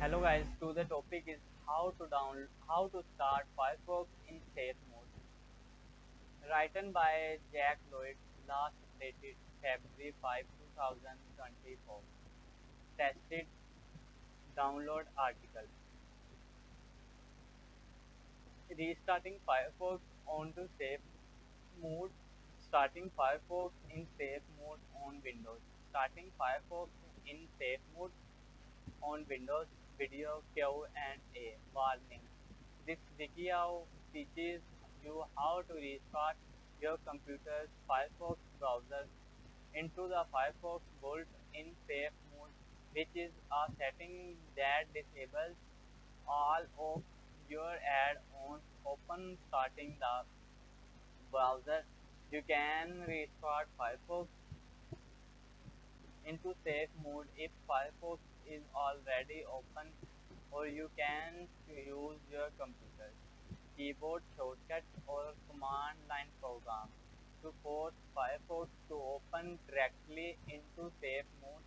Hello guys, to the topic is how to start Firefox in safe mode. Written by Jack Lloyd, last updated February 5, 2024. Tested download article. Restarting Firefox onto safe mode. Starting Firefox in safe mode on Windows. Starting Firefox in safe mode on Windows Video Q&A. Warning. This video teaches you how to restart your computer's Firefox browser into the Firefox built-in safe mode, which is a setting that disables all of your add-ons upon starting the browser. You can restart Firefox into safe mode if Firefox is already open, or you can use your computer's keyboard shortcut or command line program to force Firefox to open directly into safe mode.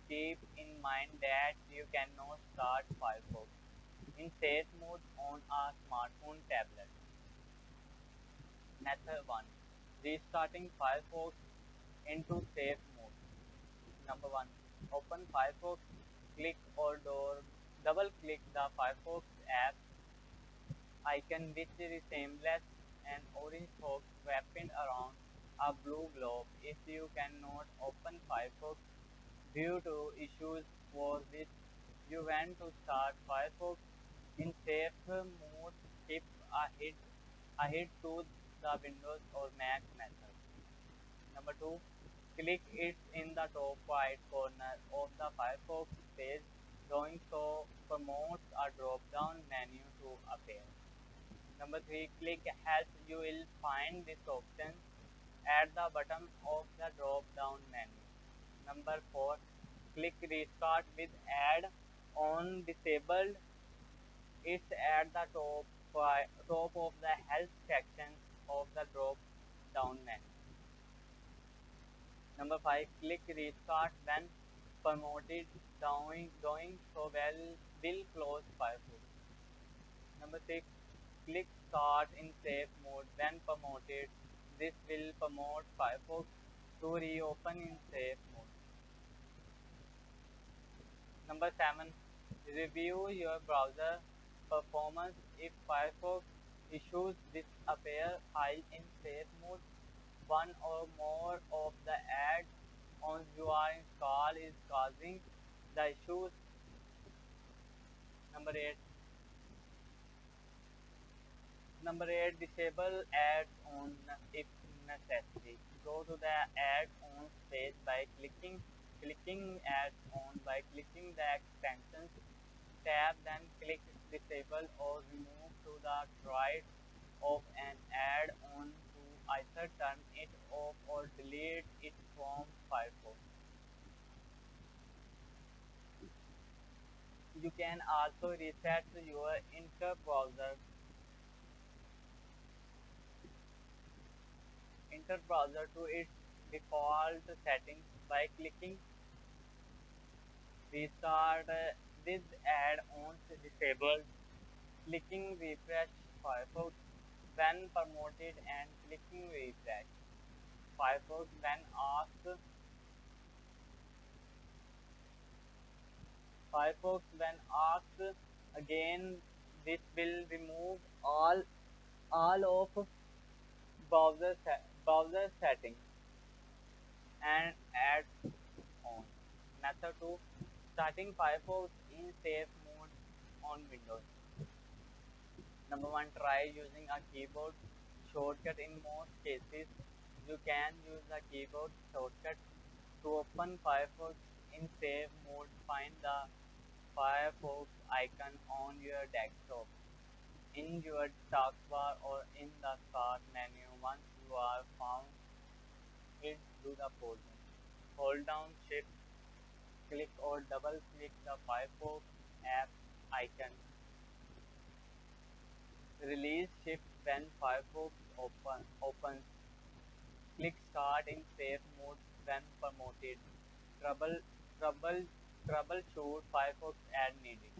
Keep in mind that you cannot start Firefox in safe mode on a smartphone tablet. Method 1. Restarting Firefox into safe mode. Number 1. Open Firefox, click or double click the Firefox app icon which resembles an orange fox wrapped around a blue globe. If you cannot open Firefox due to issues for which you want to start Firefox in safe mode, skip ahead to the Windows or Mac method. Number 2. Click it in the top right corner of the Firefox page. Doing so promotes a drop-down menu to appear. Number 3. Click Help. You will find this option at the bottom of the drop-down menu. Number 4. Click Restart with Add on disabled. It's at the top of the Help section of the drop-down menu. Number 5. Click Restart when promoted. Doing so will close Firefox. Number 6. Click Start in Safe Mode when promoted. This will promote Firefox to reopen in safe mode. Number 7. Review your browser performance. If Firefox issues disappear high in safe mode, one or more of the add-ons you are installed is causing the issues. Number 8. Number 8. Disable add-on if necessary. Go to the add-ons page by clicking add-on by clicking the extensions tab, then click disable or remove to the right of an add-on to either turn it off or delete it from Firefox. You can also reset your inter-browser to its default settings by clicking restart with add-ons disabled, clicking refresh Firefox when promoted and clicking refresh Firefox when asked. Again, this will remove all of browser settings and add on. Method 2. Starting Firefox in safe mode on Windows. Number 1. Try using a keyboard shortcut. In most cases, you can use a keyboard shortcut to open Firefox in safe mode. Find the Firefox icon on your desktop, in your taskbar, or in the start menu. Once you are found it, do the following. Hold down Shift, click or double click the Firefox app icon. Release Shift when Firefox opens. Click Start in safe mode when promoted. Trouble, trouble, Troubleshoot Firefox as needed.